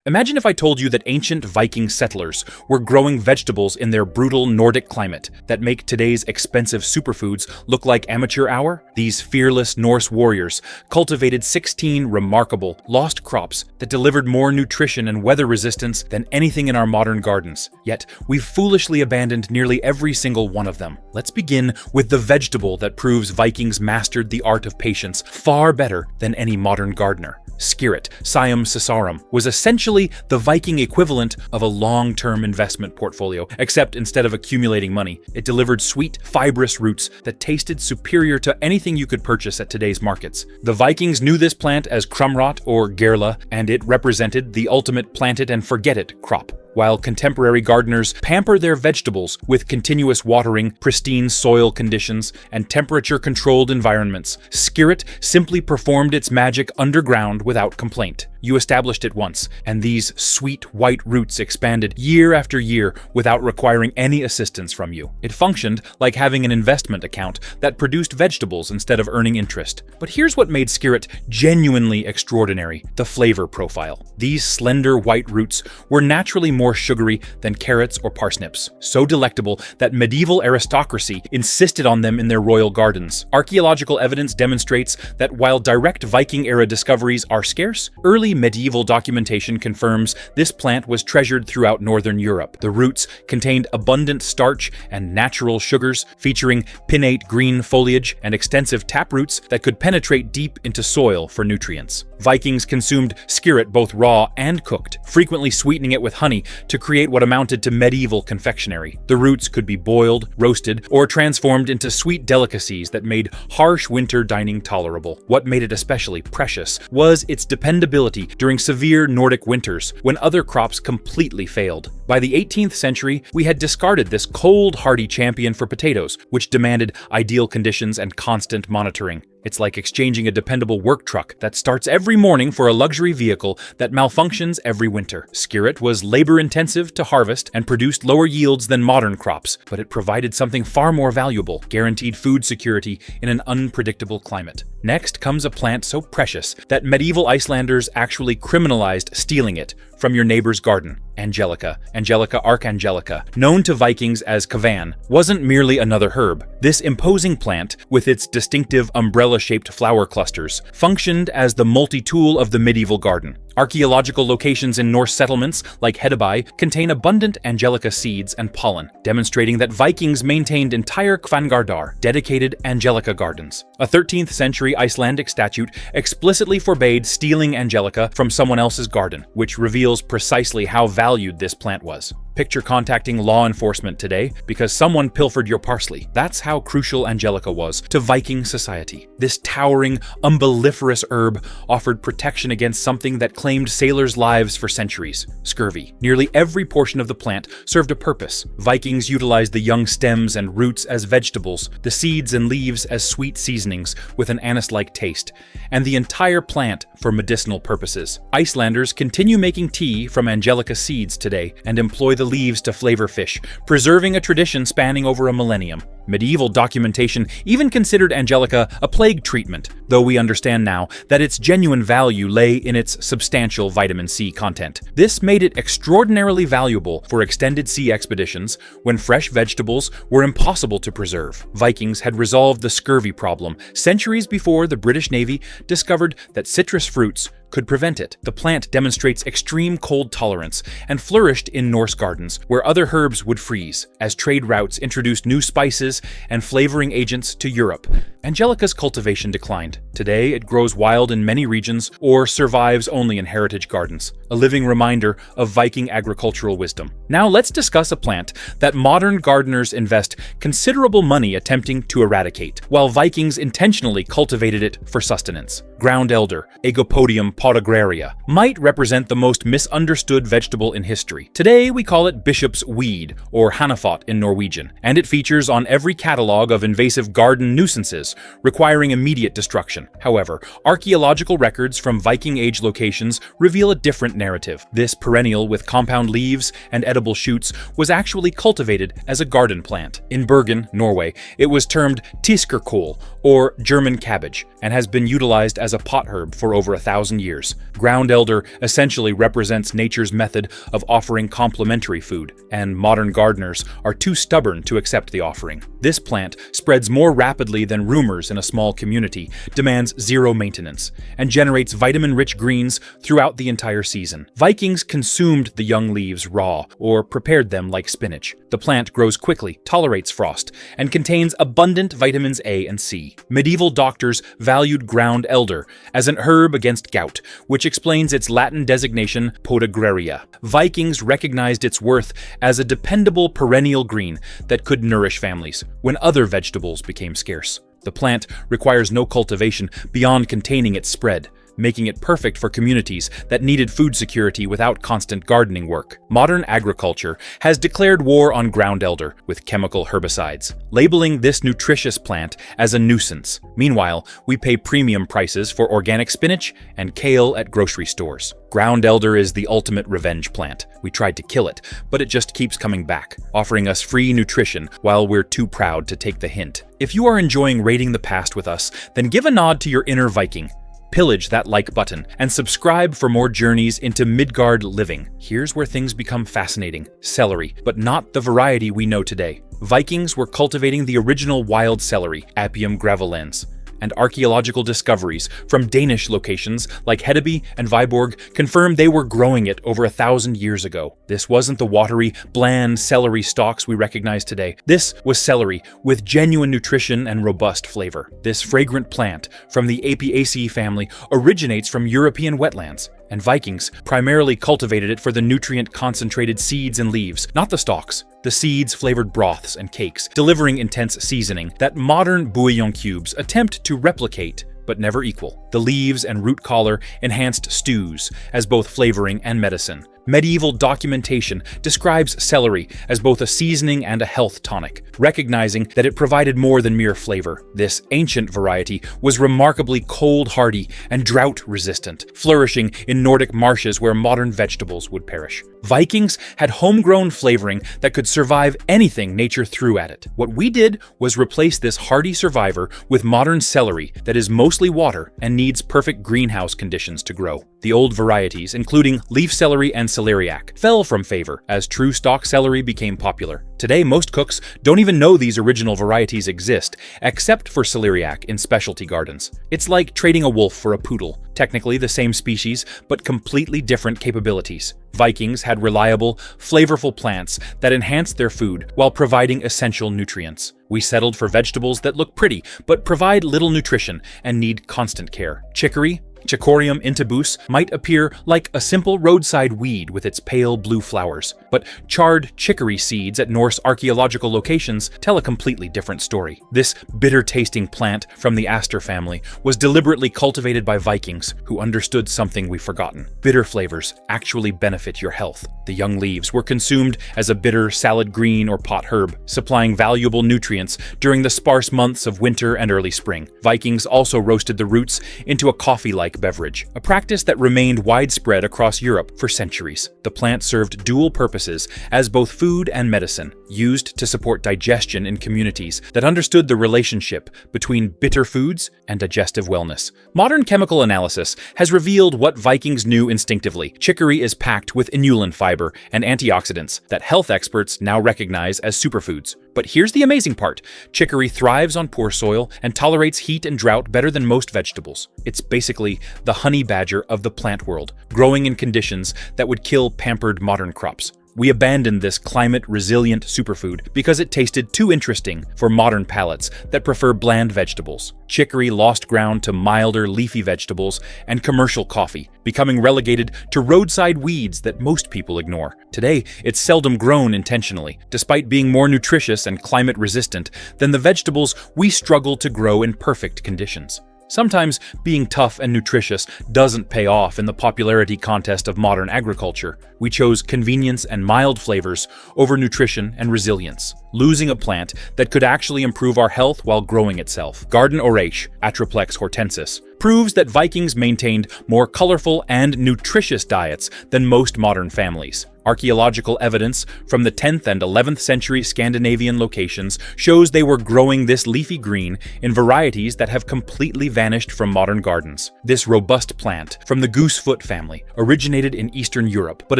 Imagine if I told you that ancient Viking settlers were growing vegetables in their brutal Nordic climate that make today's expensive superfoods look like amateur hour. These fearless Norse warriors cultivated 16 remarkable, lost crops that delivered more nutrition and weather resistance than anything in our modern gardens. Yet, we've foolishly abandoned nearly every single one of them. Let's begin with the vegetable that proves Vikings mastered the art of patience far better than any modern gardener. Skirit, Siam Cisarum, was essentially the Viking equivalent of a long-term investment portfolio, except instead of accumulating money, it delivered sweet, fibrous roots that tasted superior to anything you could purchase at today's markets. The Vikings knew this plant as krumrot or gerla, and it represented the ultimate plant-it-and-forget-it crop. While contemporary gardeners pamper their vegetables with continuous watering, pristine soil conditions, and temperature-controlled environments, Skirit simply performed its magic underground without complaint. You established it once, and these sweet white roots expanded year after year without requiring any assistance from you. It functioned like having an investment account that produced vegetables instead of earning interest. But here's what made Skirit genuinely extraordinary: the flavor profile. These slender white roots were naturally more sugary than carrots or parsnips, so delectable that medieval aristocracy insisted on them in their royal gardens. Archaeological evidence demonstrates that while direct Viking-era discoveries are scarce, early medieval documentation confirms this plant was treasured throughout northern Europe. The roots contained abundant starch and natural sugars, featuring pinnate green foliage and extensive taproots that could penetrate deep into soil for nutrients. Vikings consumed Skirit both raw and cooked, frequently sweetening it with honey to create what amounted to medieval confectionery. The roots could be boiled, roasted, or transformed into sweet delicacies that made harsh winter dining tolerable. What made it especially precious was its dependability during severe Nordic winters when other crops completely failed. By the 18th century, we had discarded this cold, hardy champion for potatoes, which demanded ideal conditions and constant monitoring. It's like exchanging a dependable work truck that starts every morning for a luxury vehicle that malfunctions every winter. Skirit was labor-intensive to harvest and produced lower yields than modern crops, but it provided something far more valuable: guaranteed food security in an unpredictable climate. Next comes a plant so precious that medieval Icelanders actually criminalized stealing it from your neighbor's garden. Angelica, Angelica, known to Vikings as kavan, wasn't merely another herb. This imposing plant, with its distinctive umbrella-shaped flower clusters, functioned as the multi-tool of the medieval garden. Archaeological locations in Norse settlements, like Hedeby, contain abundant Angelica seeds and pollen, demonstrating that Vikings maintained entire kvangardar, dedicated Angelica gardens. A 13th century Icelandic statute explicitly forbade stealing Angelica from someone else's garden, which reveals precisely how valued this plant was. Picture contacting law enforcement today because someone pilfered your parsley. That's how crucial Angelica was to Viking society. This towering, umbelliferous herb offered protection against something that claimed sailors' lives for centuries: scurvy. Nearly every portion of the plant served a purpose. Vikings utilized the young stems and roots as vegetables, the seeds and leaves as sweet seasonings with an anise-like taste, and the entire plant for medicinal purposes. Icelanders continue making tea from Angelica seeds today and employ the leaves to flavor fish, preserving a tradition spanning over a millennium. Medieval documentation even considered Angelica a plague treatment, though we understand now that its genuine value lay in its substantial vitamin C content. This made it extraordinarily valuable for extended sea expeditions when fresh vegetables were impossible to preserve. Vikings had resolved the scurvy problem centuries before the British Navy discovered that citrus fruits could prevent it. The plant demonstrates extreme cold tolerance and flourished in Norse gardens, where other herbs would freeze. As trade routes introduced new spices and flavoring agents to Europe, Angelica's cultivation declined. Today, it grows wild in many regions or survives only in heritage gardens, a living reminder of Viking agricultural wisdom. Now let's discuss a plant that modern gardeners invest considerable money attempting to eradicate, while Vikings intentionally cultivated it for sustenance. Ground elder, Agopodium podagraria, might represent the most misunderstood vegetable in history. Today, we call it bishop's weed, or hanafot in Norwegian, and it features on every catalog of invasive garden nuisances requiring immediate destruction. However, archaeological records from Viking-age locations reveal a different narrative. This perennial with compound leaves and edible shoots was actually cultivated as a garden plant. In Bergen, Norway, it was termed tiskerkål, or German cabbage, and has been utilized as a pot herb for over 1,000 years. Ground elder essentially represents nature's method of offering complementary food, and modern gardeners are too stubborn to accept the offering. This plant spreads more rapidly than rumors in a small community, demands zero maintenance, and generates vitamin-rich greens throughout the entire season. Vikings consumed the young leaves raw or prepared them like spinach. The plant grows quickly, tolerates frost, and contains abundant vitamins A and C. Medieval doctors valued ground elder as an herb against gout, which explains its Latin designation podagraria. Vikings recognized its worth as a dependable perennial green that could nourish families when other vegetables became scarce. The plant requires no cultivation beyond containing its spread, making it perfect for communities that needed food security without constant gardening work. Modern agriculture has declared war on ground elder with chemical herbicides, labeling this nutritious plant as a nuisance. Meanwhile, we pay premium prices for organic spinach and kale at grocery stores. Ground elder is the ultimate revenge plant. We tried to kill it, but it just keeps coming back, offering us free nutrition while we're too proud to take the hint. If you are enjoying raiding the past with us, then give a nod to your inner Viking. Pillage that like button and subscribe for more journeys into Midgard living. Here's where things become fascinating. Celery, but not the variety we know today. Vikings were cultivating the original wild celery, Apium gravelens, and archaeological discoveries from Danish locations like Hedeby and Viborg confirm they were growing it over 1,000 years ago. This wasn't the watery, bland celery stalks we recognize today. This was celery with genuine nutrition and robust flavor. This fragrant plant from the Apiaceae family originates from European wetlands, and Vikings primarily cultivated it for the nutrient-concentrated seeds and leaves, not the stalks. The seeds flavored broths and cakes, delivering intense seasoning that modern bouillon cubes attempt to replicate but never equal. The leaves and root collar enhanced stews as both flavoring and medicine. Medieval documentation describes celery as both a seasoning and a health tonic, recognizing that it provided more than mere flavor. This ancient variety was remarkably cold-hardy and drought-resistant, flourishing in Nordic marshes where modern vegetables would perish. Vikings had homegrown flavoring that could survive anything nature threw at it. What we did was replace this hardy survivor with modern celery that is mostly water and needs perfect greenhouse conditions to grow. The old varieties, including leaf celery and celeriac, fell from favor as true stock celery became popular. Today, most cooks don't even know these original varieties exist, except for celeriac in specialty gardens. It's like trading a wolf for a poodle, technically the same species, but completely different capabilities. Vikings had reliable, flavorful plants that enhanced their food while providing essential nutrients. We settled for vegetables that look pretty, but provide little nutrition and need constant care. Chicory, Chicorium intybus, might appear like a simple roadside weed with its pale blue flowers, but charred chicory seeds at Norse archaeological locations tell a completely different story. This bitter-tasting plant from the aster family was deliberately cultivated by Vikings who understood something we've forgotten. Bitter flavors actually benefit your health. The young leaves were consumed as a bitter salad green or pot herb, supplying valuable nutrients during the sparse months of winter and early spring. Vikings also roasted the roots into a coffee-like beverage, a practice that remained widespread across Europe for centuries. The plant served dual purposes as both food and medicine, used to support digestion in communities that understood the relationship between bitter foods and digestive wellness. Modern chemical analysis has revealed what Vikings knew instinctively. Chicory is packed with inulin fiber and antioxidants that health experts now recognize as superfoods. But here's the amazing part. Chicory thrives on poor soil and tolerates heat and drought better than most vegetables. It's basically the honey badger of the plant world, growing in conditions that would kill pampered modern crops. We abandoned this climate-resilient superfood because it tasted too interesting for modern palates that prefer bland vegetables. Chicory lost ground to milder leafy vegetables and commercial coffee, becoming relegated to roadside weeds that most people ignore. Today, it's seldom grown intentionally, despite being more nutritious and climate-resistant than the vegetables we struggle to grow in perfect conditions. Sometimes being tough and nutritious doesn't pay off in the popularity contest of modern agriculture. We chose convenience and mild flavors over nutrition and resilience, losing a plant that could actually improve our health while growing itself. Garden Orach, Atriplex hortensis, proves that Vikings maintained more colorful and nutritious diets than most modern families. Archaeological evidence from the 10th and 11th century Scandinavian locations shows they were growing this leafy green in varieties that have completely vanished from modern gardens. This robust plant, from the goosefoot family, originated in Eastern Europe but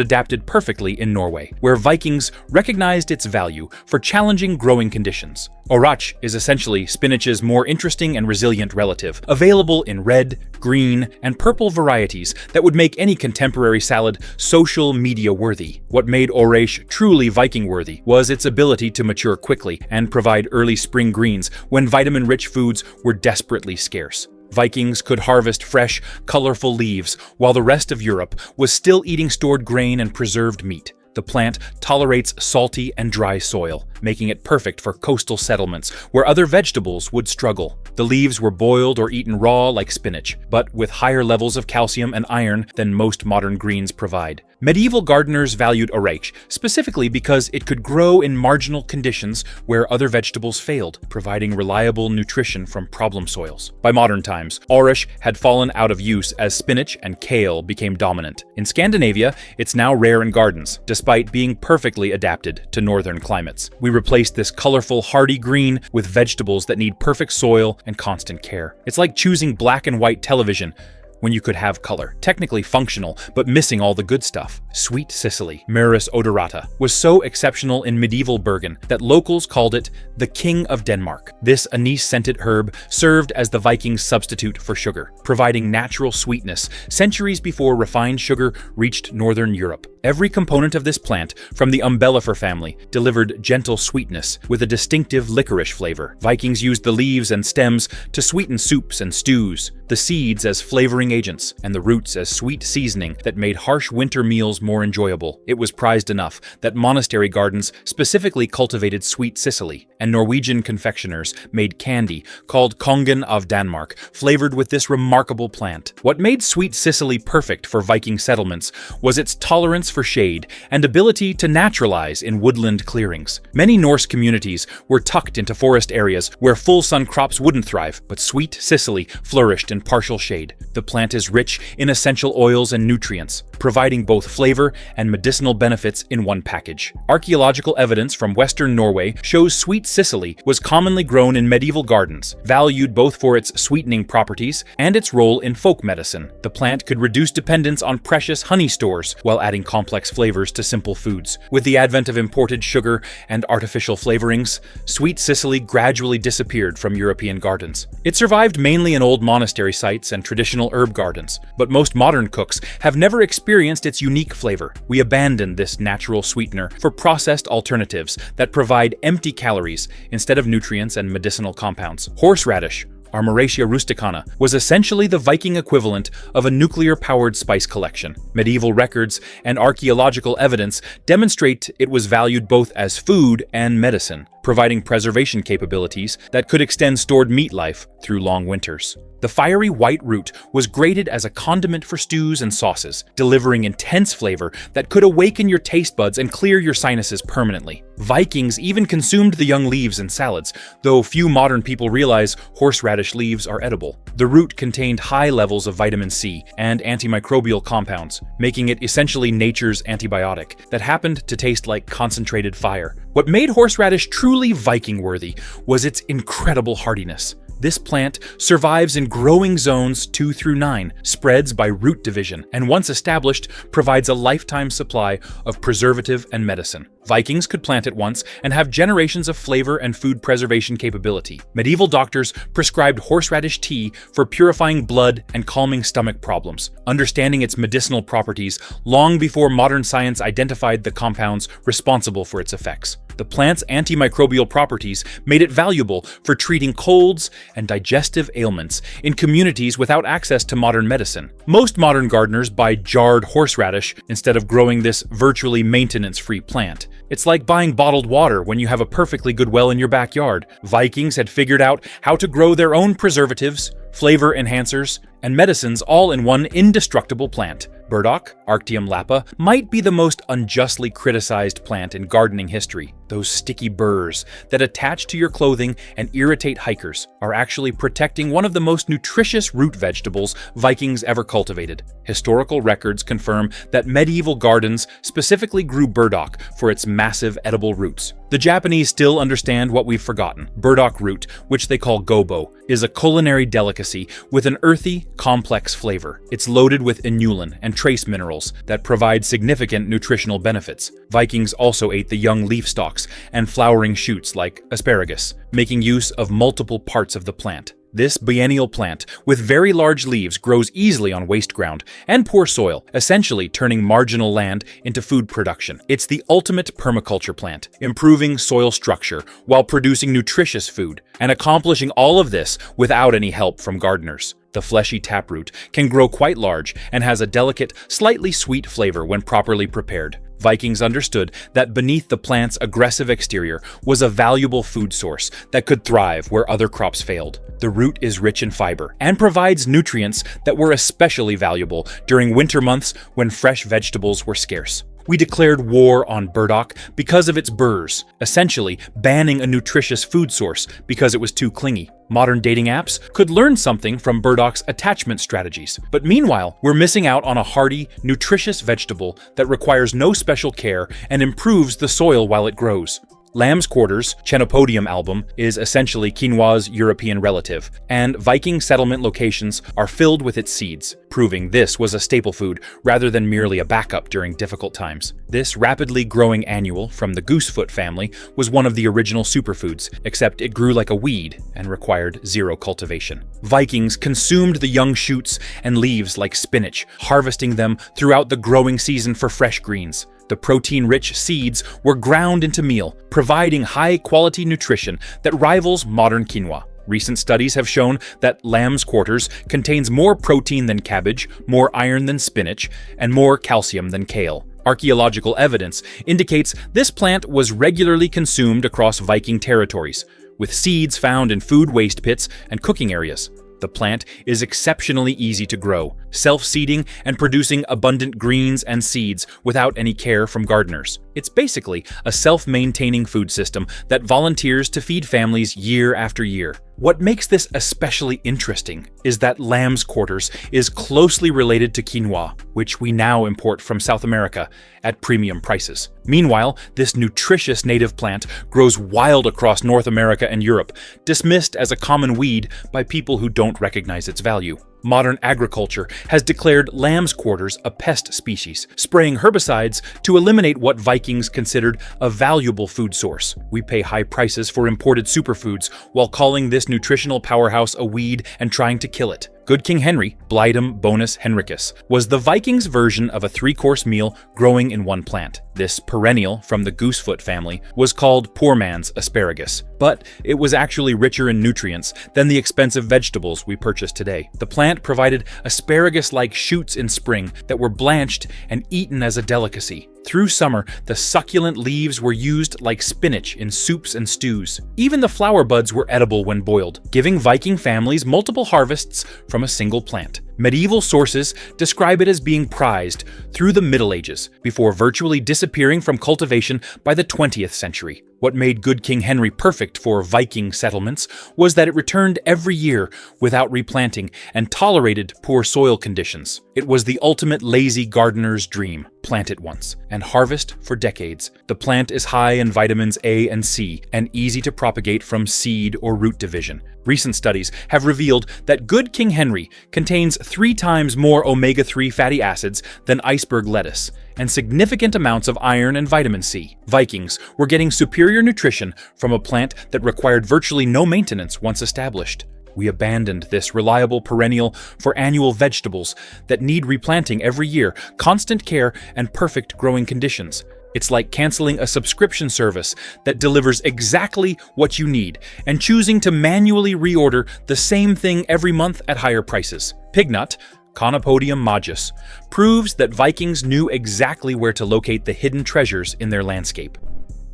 adapted perfectly in Norway, where Vikings recognized its value for challenging growing conditions. Orach is essentially spinach's more interesting and resilient relative, available in red, green, and purple varieties that would make any contemporary salad social media worthy. What made Orach truly Viking-worthy was its ability to mature quickly and provide early spring greens when vitamin-rich foods were desperately scarce. Vikings could harvest fresh, colorful leaves, while the rest of Europe was still eating stored grain and preserved meat. The plant tolerates salty and dry soil, making it perfect for coastal settlements where other vegetables would struggle. The leaves were boiled or eaten raw like spinach, but with higher levels of calcium and iron than most modern greens provide. Medieval gardeners valued Orach specifically because it could grow in marginal conditions where other vegetables failed, providing reliable nutrition from problem soils. By modern times, Orach had fallen out of use as spinach and kale became dominant. In Scandinavia, it's now rare in gardens, despite being perfectly adapted to northern climates. We replaced this colorful, hardy green with vegetables that need perfect soil and constant care. It's like choosing black and white television when you could have color. Technically functional, but missing all the good stuff. Sweet Sicily, Myrrhis odorata, was so exceptional in medieval Bergen that locals called it the King of Denmark. This anise-scented herb served as the Vikings' substitute for sugar, providing natural sweetness centuries before refined sugar reached northern Europe. Every component of this plant, from the umbellifer family, delivered gentle sweetness with a distinctive licorice flavor. Vikings used the leaves and stems to sweeten soups and stews, the seeds as flavoring agents, and the roots as sweet seasoning that made harsh winter meals more enjoyable. It was prized enough that monastery gardens specifically cultivated Sweet Sicily, and Norwegian confectioners made candy called Kongen of Denmark, flavored with this remarkable plant. What made Sweet Sicily perfect for Viking settlements was its tolerance for shade and ability to naturalize in woodland clearings. Many Norse communities were tucked into forest areas where full sun crops wouldn't thrive, but Sweet Sicily flourished in partial shade. The plant is rich in essential oils and nutrients, providing both flavor and medicinal benefits in one package. Archaeological evidence from western Norway shows Sweet Sicily was commonly grown in medieval gardens, valued both for its sweetening properties and its role in folk medicine. The plant could reduce dependence on precious honey stores while adding complex flavors to simple foods. With the advent of imported sugar and artificial flavorings, Sweet Sicily gradually disappeared from European gardens. It survived mainly in old monastery sites and traditional herb gardens, but most modern cooks have never experienced its unique flavor. We abandoned this natural sweetener for processed alternatives that provide empty calories instead of nutrients and medicinal compounds. Horseradish, Armoracia rusticana, was essentially the Viking equivalent of a nuclear-powered spice collection. Medieval records and archaeological evidence demonstrate it was valued both as food and medicine, providing preservation capabilities that could extend stored meat life through long winters. The fiery white root was grated as a condiment for stews and sauces, delivering intense flavor that could awaken your taste buds and clear your sinuses permanently. Vikings even consumed the young leaves in salads, though few modern people realize horseradish leaves are edible. The root contained high levels of vitamin C and antimicrobial compounds, making it essentially nature's antibiotic that happened to taste like concentrated fire. What made horseradish truly Viking-worthy was its incredible hardiness. This plant survives in growing zones 2 through 9, spreads by root division, and once established, provides a lifetime supply of preservative and medicine. Vikings could plant it once and have generations of flavor and food preservation capability. Medieval doctors prescribed horseradish tea for purifying blood and calming stomach problems, understanding its medicinal properties long before modern science identified the compounds responsible for its effects. The plant's antimicrobial properties made it valuable for treating colds and digestive ailments in communities without access to modern medicine. Most modern gardeners buy jarred horseradish instead of growing this virtually maintenance-free plant. It's like buying bottled water when you have a perfectly good well in your backyard. Vikings had figured out how to grow their own preservatives, flavor enhancers, and medicines all in one indestructible plant. Burdock, Arctium lapa, might be the most unjustly criticized plant in gardening history. Those sticky burrs that attach to your clothing and irritate hikers are actually protecting one of the most nutritious root vegetables Vikings ever cultivated. Historical records confirm that medieval gardens specifically grew burdock for its massive edible roots. The Japanese still understand what we've forgotten. Burdock root, which they call gobo, is a culinary delicacy with an earthy, complex flavor. It's loaded with inulin and trace minerals that provide significant nutritional benefits. Vikings also ate the young leaf stalks and flowering shoots like asparagus, making use of multiple parts of the plant. This biennial plant, with very large leaves, grows easily on waste ground and poor soil, essentially turning marginal land into food production. It's the ultimate permaculture plant, improving soil structure while producing nutritious food, and accomplishing all of this without any help from gardeners. The fleshy taproot can grow quite large and has a delicate, slightly sweet flavor when properly prepared. Vikings understood that beneath the plant's aggressive exterior was a valuable food source that could thrive where other crops failed. The root is rich in fiber and provides nutrients that were especially valuable during winter months when fresh vegetables were scarce. We declared war on burdock because of its burrs, essentially banning a nutritious food source because it was too clingy. Modern dating apps could learn something from burdock's attachment strategies. But meanwhile, we're missing out on a hardy, nutritious vegetable that requires no special care and improves the soil while it grows. Lamb's quarters, Chenopodium album, is essentially quinoa's European relative, and Viking settlement locations are filled with its seeds, proving this was a staple food rather than merely a backup during difficult times. This rapidly growing annual from the goosefoot family was one of the original superfoods, except it grew like a weed and required zero cultivation. Vikings consumed the young shoots and leaves like spinach, harvesting them throughout the growing season for fresh greens. The protein-rich seeds were ground into meal, providing high-quality nutrition that rivals modern quinoa. Recent studies have shown that lamb's quarters contains more protein than cabbage, more iron than spinach, and more calcium than kale. Archaeological evidence indicates this plant was regularly consumed across Viking territories, with seeds found in food waste pits and cooking areas. The plant is exceptionally easy to grow, self-seeding and producing abundant greens and seeds without any care from gardeners. It's basically a self-maintaining food system that volunteers to feed families year after year. What makes this especially interesting is that lamb's quarters is closely related to quinoa, which we now import from South America at premium prices. Meanwhile, this nutritious native plant grows wild across North America and Europe, dismissed as a common weed by people who don't recognize its value. Modern agriculture has declared lamb's quarters a pest species, spraying herbicides to eliminate what Vikings considered a valuable food source. We pay high prices for imported superfoods while calling this nutritional powerhouse a weed and trying to kill it. Good King Henry, Blidum bonus Henricus, was the Vikings' version of a three-course meal growing in one plant. This perennial from the goosefoot family was called poor man's asparagus, but it was actually richer in nutrients than the expensive vegetables we purchase today. The plant provided asparagus-like shoots in spring that were blanched and eaten as a delicacy. Through summer, the succulent leaves were used like spinach in soups and stews. Even the flower buds were edible when boiled, giving Viking families multiple harvests from a single plant. Medieval sources describe it as being prized through the Middle Ages, before virtually disappearing from cultivation by the 20th century. What made Good King Henry perfect for Viking settlements was that it returned every year without replanting and tolerated poor soil conditions. It was the ultimate lazy gardener's dream. Plant it once and harvest for decades. The plant is high in vitamins A and C and easy to propagate from seed or root division. Recent studies have revealed that Good King Henry contains 3 times more omega-3 fatty acids than iceberg lettuce, and significant amounts of iron and vitamin C. Vikings were getting superior nutrition from a plant that required virtually no maintenance once established. We abandoned this reliable perennial for annual vegetables that need replanting every year, constant care, and perfect growing conditions. It's like canceling a subscription service that delivers exactly what you need and choosing to manually reorder the same thing every month at higher prices. Pignut, Conopodium majus, proves that Vikings knew exactly where to locate the hidden treasures in their landscape.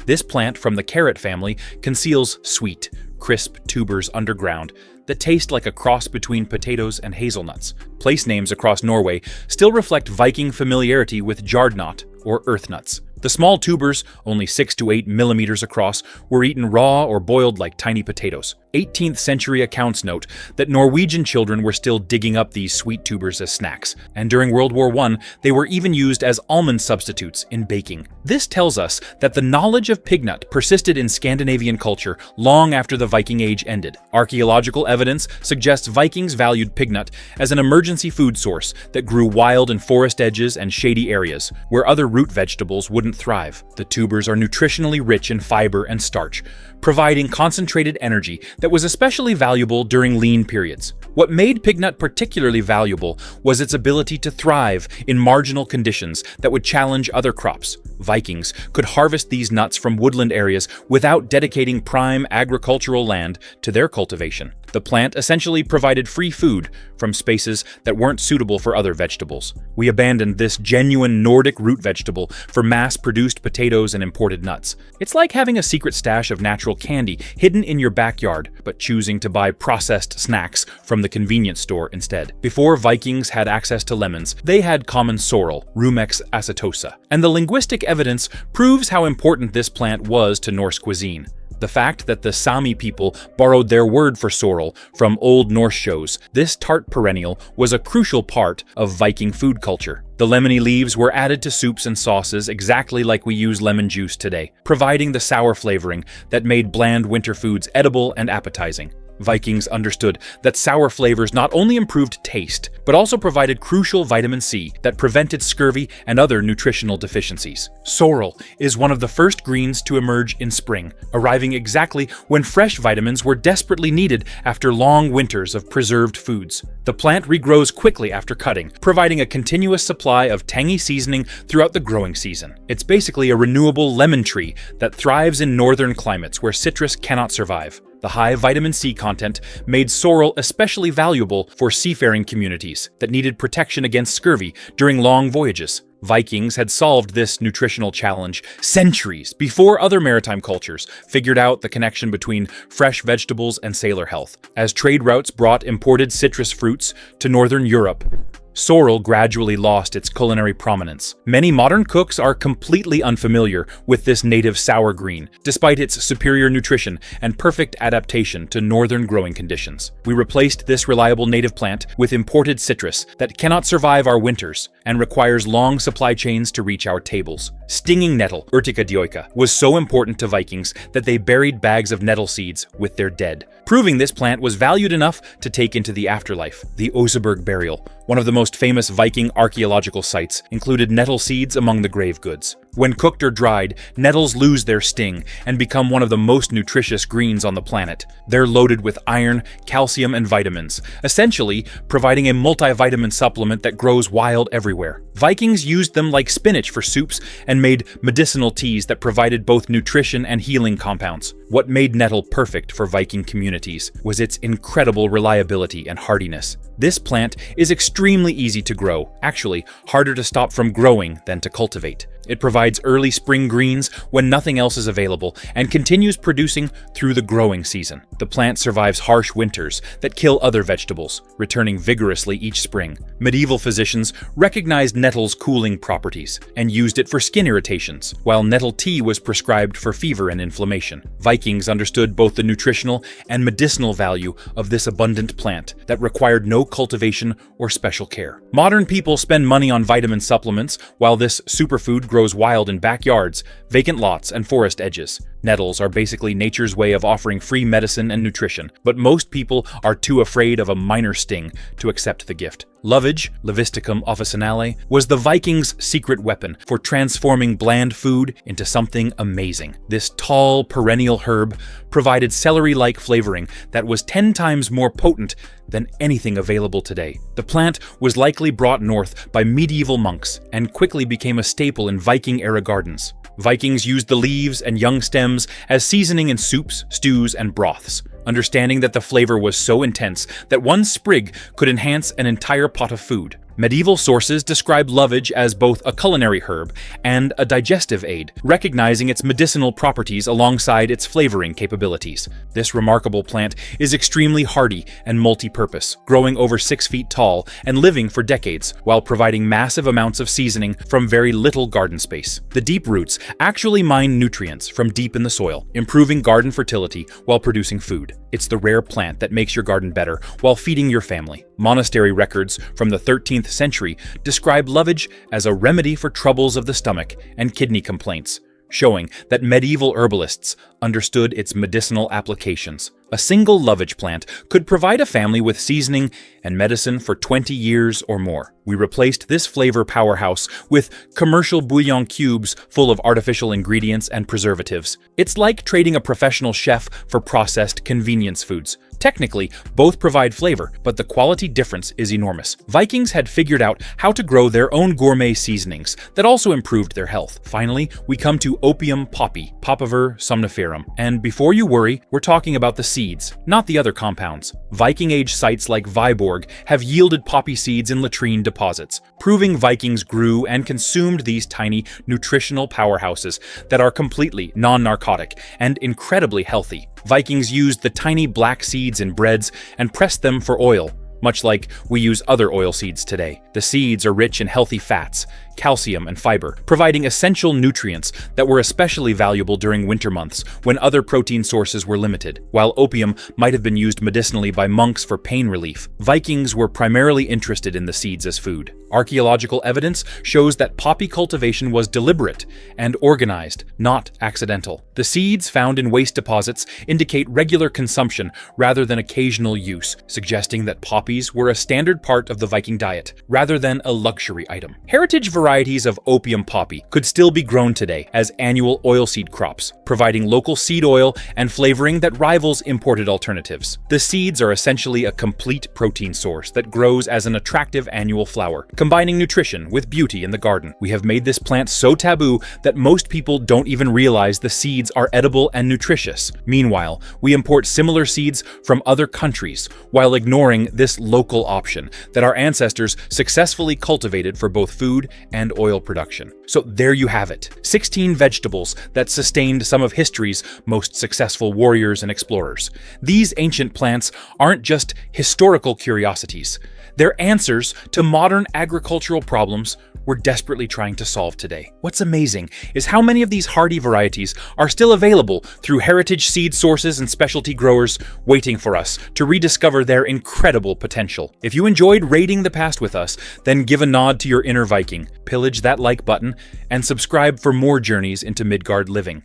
This plant from the carrot family conceals sweet, crisp tubers underground that taste like a cross between potatoes and hazelnuts. Place names across Norway still reflect Viking familiarity with jardnot or earth nuts. The small tubers, only 6 to 8 millimeters across, were eaten raw or boiled like tiny potatoes. 18th century accounts note that Norwegian children were still digging up these sweet tubers as snacks, and during World War I, they were even used as almond substitutes in baking. This tells us that the knowledge of pignut persisted in Scandinavian culture long after the Viking Age ended. Archaeological evidence suggests Vikings valued pignut as an emergency food source that grew wild in forest edges and shady areas, where other root vegetables wouldn't thrive. The tubers are nutritionally rich in fiber and starch, providing concentrated energy that was especially valuable during lean periods. What made pignut particularly valuable was its ability to thrive in marginal conditions that would challenge other crops. Vikings could harvest these nuts from woodland areas without dedicating prime agricultural land to their cultivation. The plant essentially provided free food from spaces that weren't suitable for other vegetables. We abandoned this genuine Nordic root vegetable for mass-produced potatoes and imported nuts. It's like having a secret stash of natural candy hidden in your backyard, but choosing to buy processed snacks from the convenience store instead. Before Vikings had access to lemons, they had common sorrel, Rumex acetosa, and the linguistic evidence proves how important this plant was to Norse cuisine. The fact that the Sami people borrowed their word for sorrel from Old Norse shows this tart perennial was a crucial part of Viking food culture. The lemony leaves were added to soups and sauces exactly like we use lemon juice today, providing the sour flavoring that made bland winter foods edible and appetizing. Vikings understood that sour flavors not only improved taste, but also provided crucial vitamin C that prevented scurvy and other nutritional deficiencies. Sorrel is one of the first greens to emerge in spring, arriving exactly when fresh vitamins were desperately needed after long winters of preserved foods. The plant regrows quickly after cutting, providing a continuous supply of tangy seasoning throughout the growing season. It's basically a renewable lemon tree that thrives in northern climates where citrus cannot survive. The high vitamin C content made sorrel especially valuable for seafaring communities that needed protection against scurvy during long voyages. Vikings had solved this nutritional challenge centuries before other maritime cultures figured out the connection between fresh vegetables and sailor health. As trade routes brought imported citrus fruits to northern Europe, sorrel gradually lost its culinary prominence. Many modern cooks are completely unfamiliar with this native sour green, despite its superior nutrition and perfect adaptation to northern growing conditions. We replaced this reliable native plant with imported citrus that cannot survive our winters and requires long supply chains to reach our tables. Stinging nettle, Urtica dioica, was so important to Vikings that they buried bags of nettle seeds with their dead, proving this plant was valued enough to take into the afterlife. The Oseberg burial, one of the most famous Viking archaeological sites, included nettle seeds among the grave goods. When cooked or dried, nettles lose their sting and become one of the most nutritious greens on the planet. They're loaded with iron, calcium, and vitamins, essentially providing a multivitamin supplement that grows wild everywhere. Vikings used them like spinach for soups and made medicinal teas that provided both nutrition and healing compounds. What made nettle perfect for Viking communities was its incredible reliability and hardiness. This plant is extremely easy to grow, actually harder to stop from growing than to cultivate. It provides early spring greens when nothing else is available and continues producing through the growing season. The plant survives harsh winters that kill other vegetables, returning vigorously each spring. Medieval physicians recognized nettle's cooling properties and used it for skin irritations, while nettle tea was prescribed for fever and inflammation. Vikings understood both the nutritional and medicinal value of this abundant plant that required no cultivation or special care. Modern people spend money on vitamin supplements, while this superfood grows wild in backyards, vacant lots, and forest edges. Nettles are basically nature's way of offering free medicine and nutrition, but most people are too afraid of a minor sting to accept the gift. Lovage, Levisticum officinale, was the Vikings' secret weapon for transforming bland food into something amazing. This tall, perennial herb provided celery-like flavoring that was 10 times more potent than anything available today. The plant was likely brought north by medieval monks and quickly became a staple in Viking-era gardens. Vikings used the leaves and young stems as seasoning in soups, stews, and broths, understanding that the flavor was so intense that one sprig could enhance an entire pot of food. Medieval sources describe lovage as both a culinary herb and a digestive aid, recognizing its medicinal properties alongside its flavoring capabilities. This remarkable plant is extremely hardy and multi-purpose, growing over 6 feet tall and living for decades, while providing massive amounts of seasoning from very little garden space. The deep roots actually mine nutrients from deep in the soil, improving garden fertility while producing food. It's the rare plant that makes your garden better while feeding your family. Monastery records from the 13th century describe lovage as a remedy for troubles of the stomach and kidney complaints, showing that medieval herbalists understood its medicinal applications. A single lovage plant could provide a family with seasoning and medicine for 20 years or more. We replaced this flavor powerhouse with commercial bouillon cubes full of artificial ingredients and preservatives. It's like trading a professional chef for processed convenience foods. Technically, both provide flavor, but the quality difference is enormous. Vikings had figured out how to grow their own gourmet seasonings that also improved their health. Finally, we come to opium poppy, Papaver somniferum. And before you worry, we're talking about the seeds, not the other compounds. Viking-age sites like Viborg have yielded poppy seeds in latrine deposits, proving Vikings grew and consumed these tiny nutritional powerhouses that are completely non-narcotic and incredibly healthy. Vikings used the tiny black seeds in breads and pressed them for oil, much like we use other oil seeds today. The seeds are rich in healthy fats, calcium, and fiber, providing essential nutrients that were especially valuable during winter months when other protein sources were limited. While opium might have been used medicinally by monks for pain relief, Vikings were primarily interested in the seeds as food. Archaeological evidence shows that poppy cultivation was deliberate and organized, not accidental. The seeds found in waste deposits indicate regular consumption rather than occasional use, suggesting that poppies were a standard part of the Viking diet, rather than a luxury item. Heritage varieties of opium poppy could still be grown today as annual oilseed crops, providing local seed oil and flavoring that rivals imported alternatives. The seeds are essentially a complete protein source that grows as an attractive annual flower, combining nutrition with beauty in the garden. We have made this plant so taboo that most people don't even realize the seeds are edible and nutritious. Meanwhile, we import similar seeds from other countries while ignoring this local option that our ancestors successfully cultivated for both food and oil production. So there you have it, 16 vegetables that sustained some of history's most successful warriors and explorers. These ancient plants aren't just historical curiosities. They're answers to modern agricultural problems we're desperately trying to solve today. What's amazing is how many of these hardy varieties are still available through heritage seed sources and specialty growers waiting for us to rediscover their incredible potential. If you enjoyed raiding the past with us, then give a nod to your inner Viking, pillage that like button, and subscribe for more journeys into Midgard living.